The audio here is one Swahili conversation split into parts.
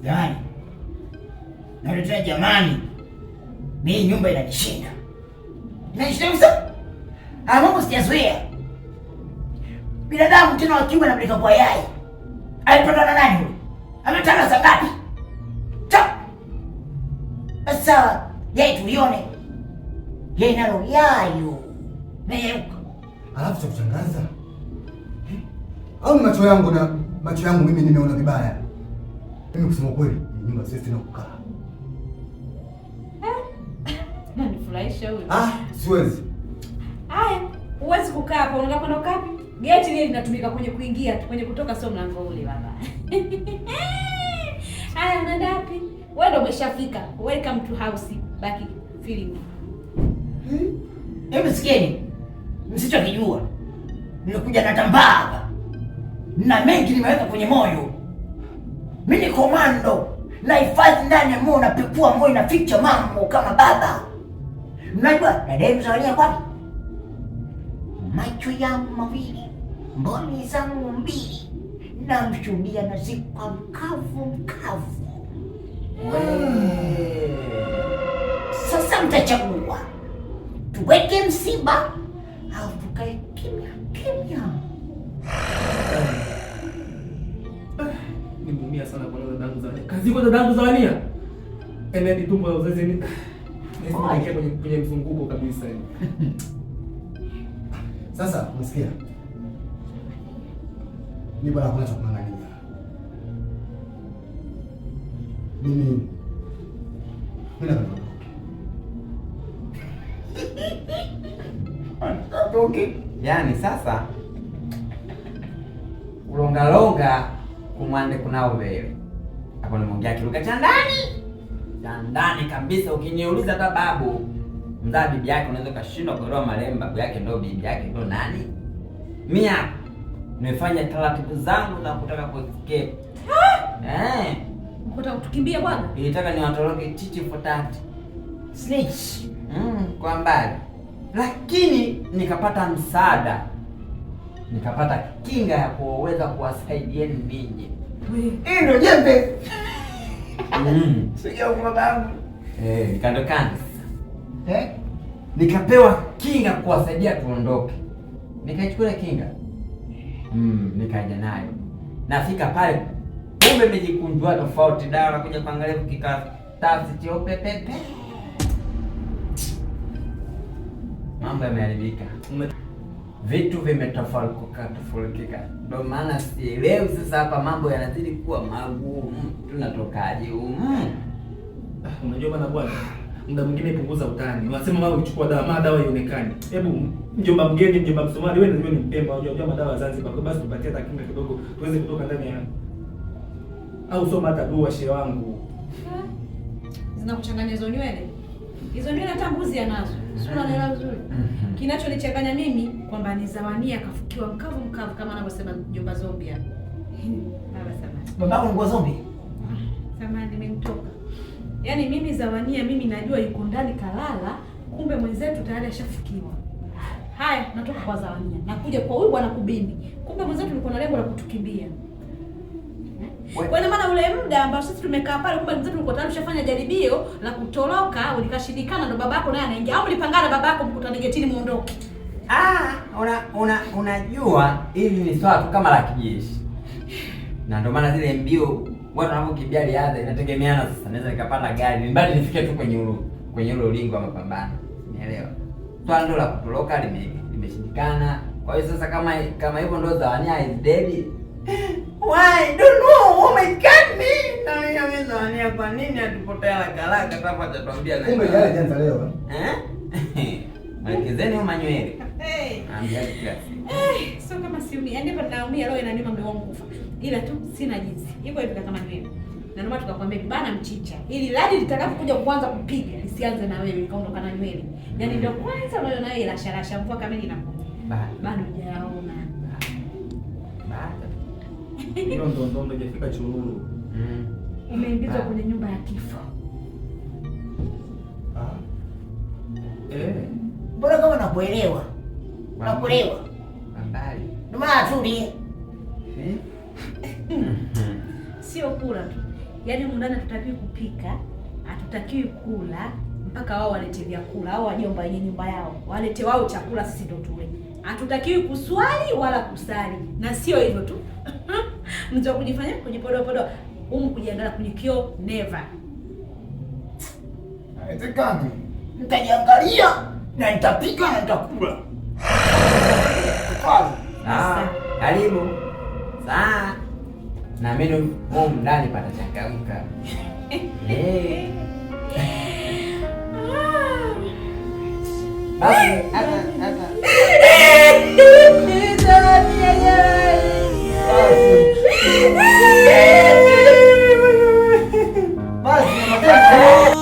Jamani. Naletea jamani. Mimi nyumba inanishinda. Inanishinda. Mambo sijazoea. Binadamu tena wa kiume anapeleka kwa yai. Alipata na nani huyo? Ametana saa ngapi? Sasa yai tulione. Yai nalo yayo. Nayeuka. Alafu cha kushangaza. Au macho yangu mimi nimeona vibaya. Mimi kusema kweli, nyumba sisi tena kukaa. Nanifurahisha huyo. Siwezi. Haya, huwezi kukaa hapo, unataka kwenda wapi? Geti lile linatumika kwenye kuingia, kwenye kutoka sio mlango ule baba. Haya, unaenda wapi? Wewe ndio umeshafika. Welcome to house. Baki feeling. Hebu sikieni. Msichokijua. Nimekuja na tambaa hapa. Na mengi nimeweka kwenye moyo. Mimi ni komando. Na hifadhi ndani ya moyo, napekua moyo na ficha mambo kama baba. Mnajua dada mzalia kwapi? Macho yangu mawili, mboni zangu mbili, namshuhudia nazikwa mkavu. Sasa mtachagua, tuweke msiba au tukae kimya. Nimeumia sana kwa dadangu Zawania. Kazi kwa dadangu Zawania. Enedi tumbo la uzazi ni nisikie kwenye mzunguko kabisa hivi. Sasa unasikia? Ni bwana kuna cha kung'ang'ania. Mimi yaani sasa ulongalonga kumwande kunao vile. Hapo nimeongea kiruka cha ndani kabisa. Ukiniuliza hata babu mzaa bibi yake unaweza kashindwa kuelewa marehemu babu yake ndio bibi yake ndio nani. Mimi nimefanya taratibu zangu za kutaka kuescape. Ukutaka kutukimbia bwana? Nilitaka niwatoroke chichi fotati. Snitch. Kwa mbali. Lakini nikapata msaada. Nikapata kinga ya kuweza kuwasaidieni ninyi. Hii ndio jembe. Sio kwa babangu. Kando. Nikapewa kinga kuwasaidia tuondoke. Nikaichukua kinga. Nikaja nayo. Nafika pale kumbe nimejikunjua tofauti, dawa na kuja kuangalia kikatasi cheupe pepe. Mambo yameharibika. Vitu vimetofautika. Ndio maana sielewi sasa hapa mambo yanazidi kuwa magumu. Tunatokaje humu? Unajua bwana, muda mwingine punguza utani. Unasema wewe uchukua dawa ionekane. Hebu mjomba mgeni, mjomba Msomali, wewe ndio ni Mpemba, unajua madawa Zanzibar. Kwa basi tupatie hata kinga kidogo tuweze kutoka ndani ya au soma hata dua shehe wangu. Zinakuchanganya hizo nywele. Hizo nywele hata mbuzi anazo. Sio unaelewa vizuri. Kinachonichanganya mimi kwamba ni Zawania kafukiwa mkavu kama anavyosema mjomba Zombi hapa. Baba samani. Babangu ni kwa Zombi. Samani nimemtoka. Yaani mimi Zawania najua yuko ndani kalala, kumbe mwenzetu tayari ashafikiwa. Haya, natoka kwa Zawania. Nakuja kwa huyu bwana Kubindi. Kumbe mwenzetu alikuwa na lengo la kutukimbia. Kwa maana ule muda ambao sisi tumekaa pale, kumbe mwenzetu alikuwa tayari ushafanya jaribio la kutoroka, ulikashindikana, ndo babako naye anaingia. Au mlipangana babako mkutane getini muondoke. Unajua hili ni swala tu kama la kijeshi. Na ndio maana zile mbio watu wanapokimbia riadha inategemeana sasa. Naweza nikapanda gari, mbali nifike tu kwenye ule ulingo wa mapambano. Unielewa? Swala ndo la kutoroka limeshindikana. Kwa hiyo sasa kama hivyo ndo Zawania is dead. Why? Don't know. Oh my God, me. Nani Zawania kwa nini atupotea haraka hapa atatuambia nani? Kumbe yale jana leo. Malikezeni au manywele? Ambia kiasi. Sio kama siumi. Yaani hapa naumia leo inaniuma mume wangu kufa. Ila tu sina jinsi. Hivyo kama nywele. Na ndio maana tukakwambia bana mchicha. Ili radi litakapokuja kuanza kupiga lisianze na wewe kaondoka na nywele. Yaani ndio kwanza unaona yeye la sharasha mvua kama ni nakuja. Bado hujaona. Hiyo ndo hajafika Chururu. Umeingizwa kwenye nyumba ya kifo. Mbona kama nakuelewa? Nakuelewa. Mbali. Ndio maana tulie. Sio kula tu. Yaani huko ndani hatutakiwi kupika, hatutakiwi kula mpaka wao walete vyakula au wajomba wenye nyumba yao. Walete wao chakula, sisi ndo tule. Hatutakiwi kuswali wala kusali. Na sio hivyo tu. Mtu kujifanya kujipodoa kujiangalia kwenye kioo, never. Haiwezekani. Nitajiangalia na nitapika na nitakula. Karibu. Saa. Na mimi huko ndani patachangamka. Basi hata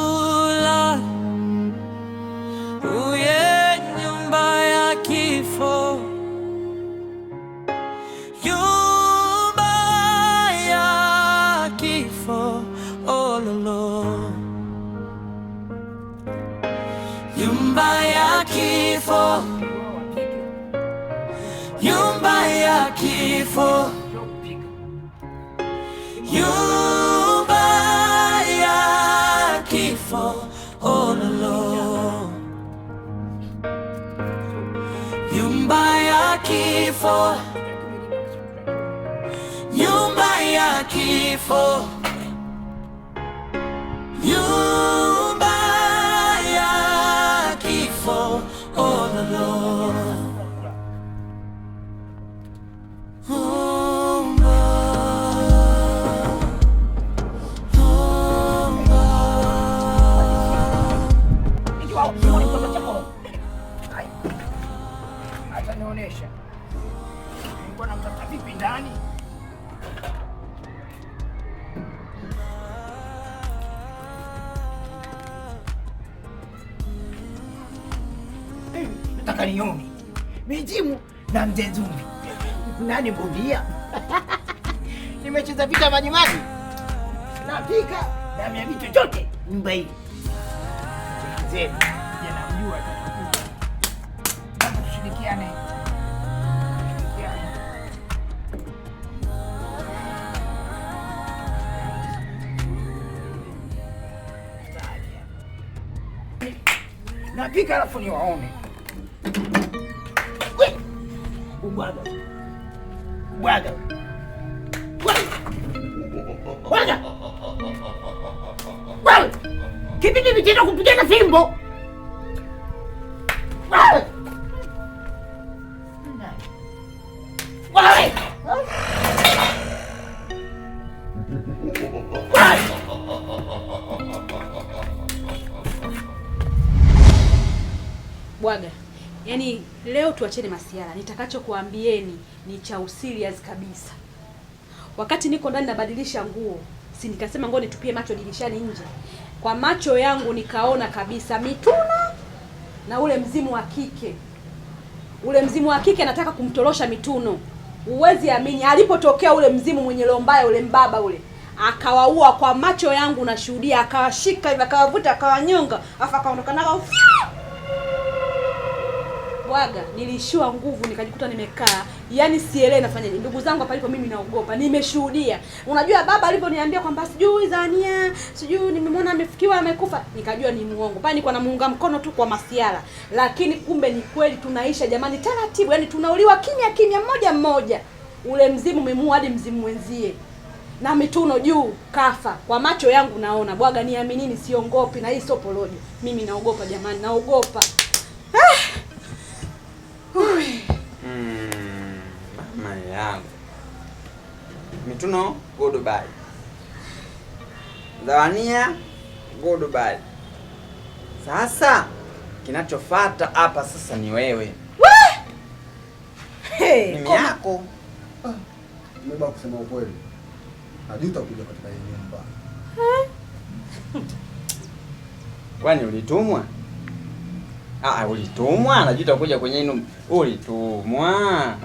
Nyumba ya kifo, nyumba ya kifo, nyumba ya kifo, oh Lord. Nyumba ya kifo, nyumba ya kifo, nyumba ya kifo, oh Lord. Hata nionyesha. Nilikuwa namtafuta vipi ndani? Nataka nione mizimu na mzee Zumbi. Nani bondia? Nimecheza vita maji maji. Napika na mia vitu chote nyumba hii. Zeni, namjua tutakuja. Kama tushirikiane. Napika alafu niwaone. Ubwaga. Ubwaga. Ubwaga. Ubwaga. Kipindi vitendo kupigana fimbo. Ubwaga. Ubwaga. Bwaga, yaani leo tuacheni masiara. Nitakachokuambieni ni cha userious kabisa. Wakati niko ndani nabadilisha nguo, si nikasema ngoja nitupie macho dirishani nje. Kwa macho yangu nikaona kabisa Mituno na ule mzimu wa kike. Ule mzimu wa kike anataka kumtorosha Mituno. Uwezi amini, alipotokea ule mzimu mwenye roho mbaya, ule mbaba ule, akawaua kwa macho yangu nashuhudia, akawashika hivi, akawavuta, akawanyonga, afa akaondoka nao. Bwaga, nilishiwa nguvu nikajikuta nimekaa. Yaani sielewi nafanyaje. Ndugu zangu hapa alipo mimi naogopa. Nimeshuhudia. Unajua baba aliponiambia kwamba sijui Zania, sijui nimemwona amefikiwa amekufa, nikajua ni muongo. Pale nilikuwa namuunga mkono tu kwa masiara. Lakini kumbe ni kweli tunaisha jamani taratibu. Yaani tunauliwa kimya kimya mmoja mmoja. Ule mzimu umemuua hadi mzimu wenzie. Na Mituno juu kafa. Kwa macho yangu naona. Bwaga, niaminini, siongopi na hii sio porojo. Mimi naogopa jamani, naogopa. Mama yangu. Mituno, go Dubai. Zawania, go Dubai. Sasa kinachofuata hapa sasa ni wewe. Hey, mimi yako. Mbona kusema ukweli? Najuta kuja katika hii nyumba. Kwani ulitumwa? Ulitumwa? Najuta kuja kwenye hii nyumba. Ulitumwa.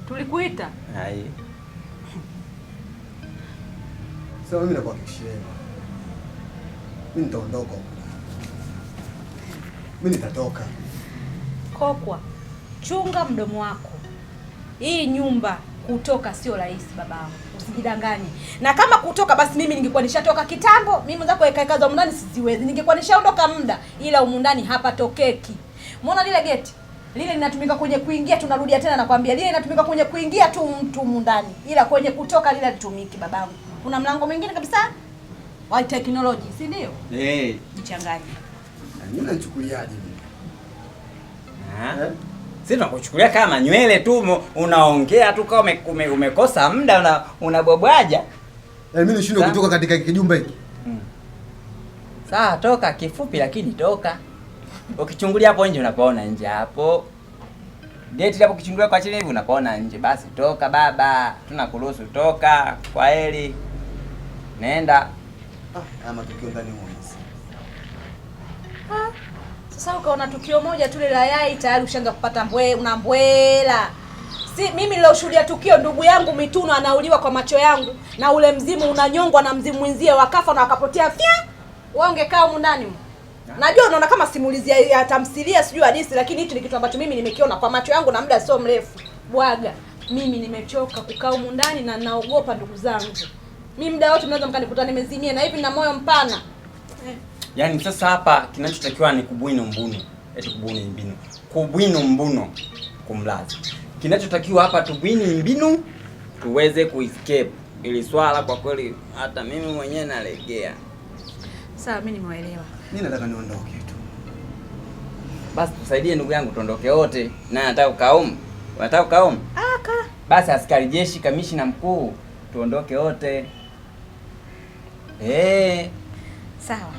Tulikuita? Hai. Sasa mimi nakuhakikishia. Mimi nitaondoka huko. Mimi nitatoka. Kokwa, chunga mdomo wako. Hii nyumba kutoka sio rahisi babangu. Usijidanganye. Na kama kutoka basi mimi ningekuwa nishatoka kitambo. Mimi mzako ekaeka za mundani siziwezi. Ningekuwa nishaondoka muda, ila umundani hapa tokeki. Muona lile geti? Lile linatumika kwenye kuingia, tunarudia tena nakwambia. Lile linatumika kwenye kuingia tu mtu mundani. Ila kwenye kutoka lile litumiki babangu. Kuna mlango mwingine kabisa wa technology, si ndio? Mchanganye. Mimi nachukuliaje mimi? Sisi tunakuchukulia kama nywele tu, unaongea tu kama umekosa muda, unabwabwaja. Mimi nishindwe kutoka katika kijumba hiki. Sawa, toka kifupi lakini toka. Ukichungulia hapo nje unapaona nje hapo. Geti hapo ukichungulia kwa chini hivi unapaona nje. Basi toka baba. Tunakuruhusu toka. Kwa heri. Nenda. Ama tukio ndani huko. Sasa ukaona tukio moja tu la yai tayari ushaanza kupata unambwela. Si mimi niloshuhudia tukio, ndugu yangu Mituno anauliwa kwa macho yangu na ule mzimu unanyongwa na mzimu mwenzie, wakafa na wakapotea fia. Wewe ungekaa huko ndani. Najua unaona kama simulizi ya tamthilia sijui hadithi, lakini hichi ni kitu ambacho mimi nimekiona kwa macho yangu na muda sio mrefu. Bwaga, mimi nimechoka kukaa huko ndani na naogopa ndugu zangu. Mimi muda wote mnaweza mkanikuta nimezimia na hivi na moyo mpana. Yaani sasa hapa kinachotakiwa ni kubwino mbuno. Eti kubuni mbinu. Kubwino mbuno kumlaza. Kinachotakiwa hapa tubwini mbinu tuweze kuescape. Ili swala kwa kweli hata mimi mwenyewe nalegea. Sawa, mimi nimeelewa. Mimi nataka niondoke tu. Basi tusaidie ndugu yangu tuondoke wote. Na nataka ukaumu. Unataka ukaumu? Aka. Basi askari jeshi, kamishna mkuu, tuondoke wote. Sawa.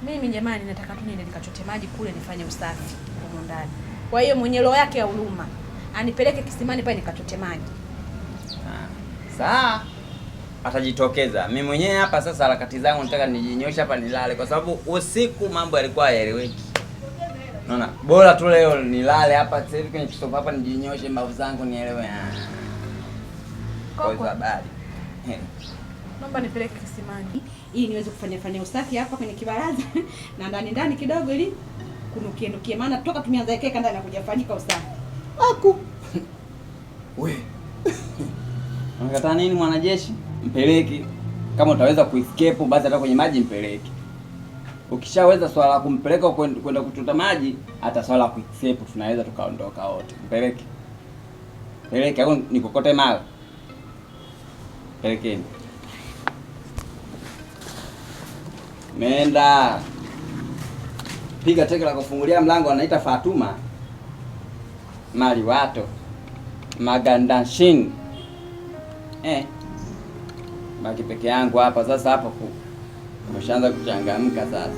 Mimi jamani nataka tu niende nikachote maji kule nifanye usafi huko ndani. Kwa hiyo mwenye roho yake ya huruma anipeleke kisimani pale nikachote maji. Sawa. Atajitokeza. Mimi mwenyewe hapa sasa harakati zangu nataka nijinyosha hapa nilale kwa sababu usiku mambo yalikuwa hayaeleweki. Unaona? Bora tu leo nilale hapa sasa hivi kwenye kisofa hapa nijinyoshe mbavu zangu nielewe. Kwa habari. Naomba nipeleke kisimani ili niweze kufanya usafi hapa kwenye kibaraza na ndani kidogo ili kunukie maana toka tumeanza keka ndani na kujafanyika usafi. Aku. We. Unakataa nini mwanajeshi? Mpeleke. Kama utaweza kuescape basi hata kwenye maji mpeleke. Ukishaweza swala la kumpeleka kwenda kuchota maji, hata swala la kuescape tunaweza tukaondoka wote. Mpeleke. Peleke au nikokote mara. Pelekeni. Menda. Piga teke la kufungulia mlango anaita Fatuma. Mali wato. Magandashin. Baki peke yangu hapa sasa hapo umeshaanza kuchangamka sasa.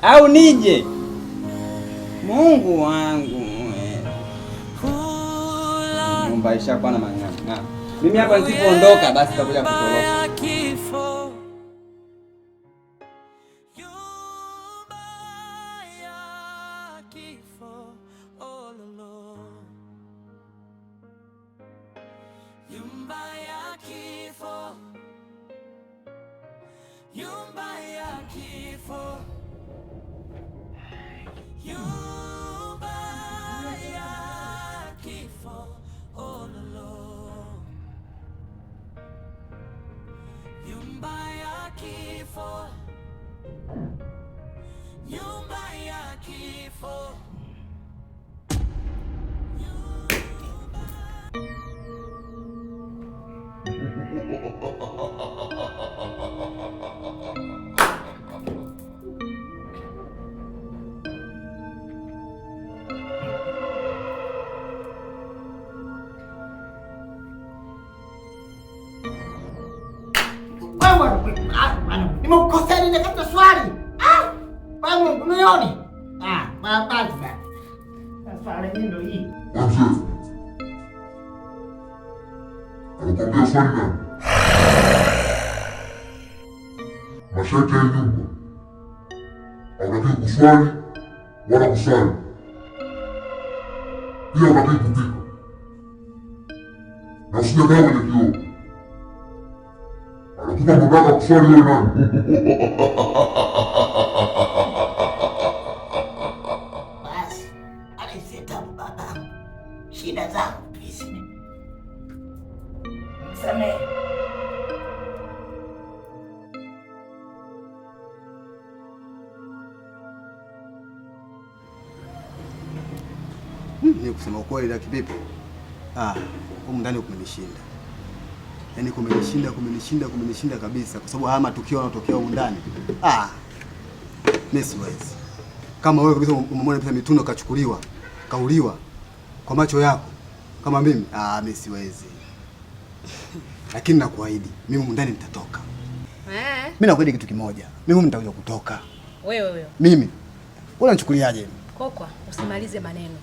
Au nije. Mungu wangu. Nyumba ishakuwa na mang'aa. Mimi hapa nisipoondoka basi takuja kutoroka. Nimekukosea nini katika swali? Wangu unioni? Basi. Swali hili ndio hii. Anakuambia swali gani? Masharti ya nyumba. Hautaki kuswali wala kusali. Pia hautaki kupika. Na usijagawa kwenye kioo. Anakupa mamlaka kuswali wewe nani? Basi, alisita baba. Shida zako Samehe. Ni kusema ukweli la kipipi. Huko ndani kumenishinda. Yaani kumenishinda kabisa kwa sababu haya matukio yanatokea huko ndani. Mimi siwezi. Kama wewe kabisa umemwona pesa Mituno kachukuliwa, kauliwa kwa macho yako kama mimi, mimi siwezi. Lakini nakuahidi, mimi huko ndani nitatoka. Mimi nakuahidi kitu kimoja. Mimi huko nitakuja kutoka. Wewe. Mimi. Unanichukuliaje? Kokwa, usimalize maneno.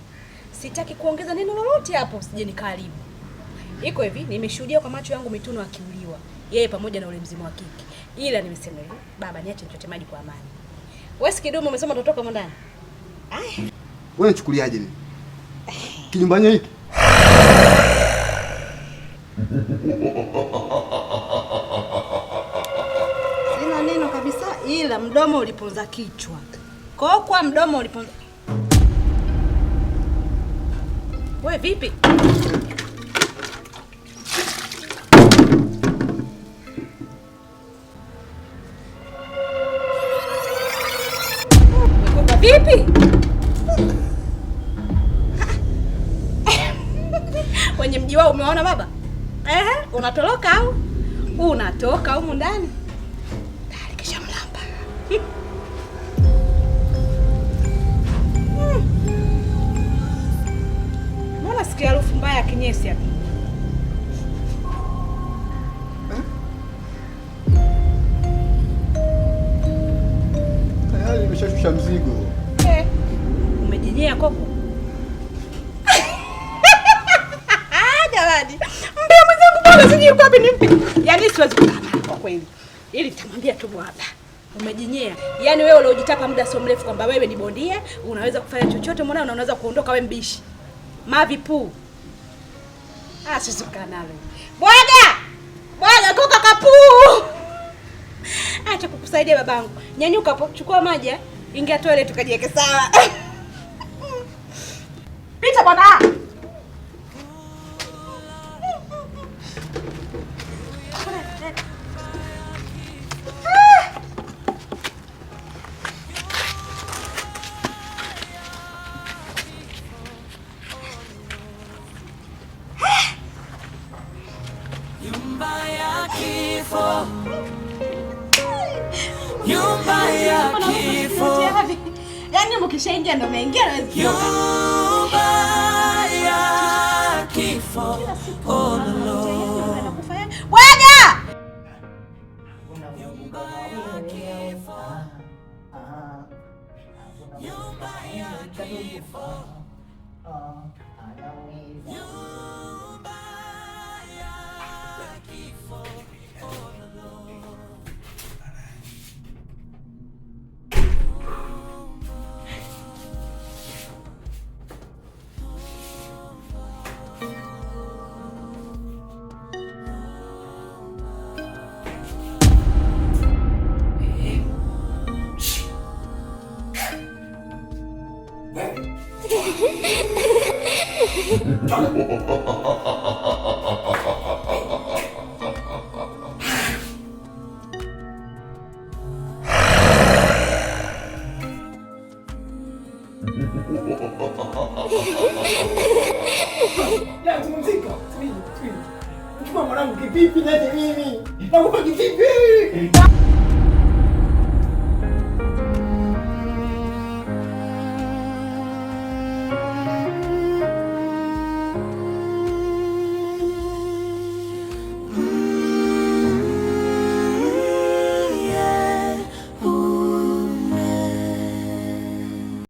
Sitaki kuongeza neno lolote hapo, usije nikaribu. Iko hivi, nimeshuhudia kwa macho yangu Mituno akiuliwa. Yeye pamoja na ule mzimu wa kike. Ila nimesema hivi, baba niache nichote maji kwa amani. Wewe Kidumu umesema utatoka huko ndani. Wewe unachukuliaje mimi? Kinyumbani hiki? Sina neno kabisa, ila mdomo uliponza kichwa. Kokwa, mdomo uliponza. Wewe vipi? Vipi? Kwenye mji wao umeona baba? Unatoroka au? Unatoka humu ndani? Tayari kisha mlamba. Mbona sikia harufu mbaya ya kinyesi hapa? Tayari nimeshashusha mzigo. Umejinyea koko? Jamani, mbea mwenzangu bwana sijui yuko wapi nimpi. Yaani siwezi kukaa kwa kweli. Ili nitamwambia tu bwana. Umejinyea. Yaani wewe uliojitapa muda sio mrefu kwamba wewe ni bondia, unaweza kufanya chochote mwanao na unaweza kuondoka wewe mbishi. Mavipu. Siwezi kukaa nalo. Bwana toka kapuu. Acha kukusaidia babangu. Nyanyuka hapo, chukua maji, ingia toilet tukajiweke sawa. Pita bwana. Nyumba ya kifo. Nyumba ya kifo. Yaani mkishaingia ndo umeingia na nyumba ya kifo. Oh no. Bwana! Nyumba ya kifo. Ya kumzika. Chukua mwanangu kivipi na mimi? Nakupa kivipi?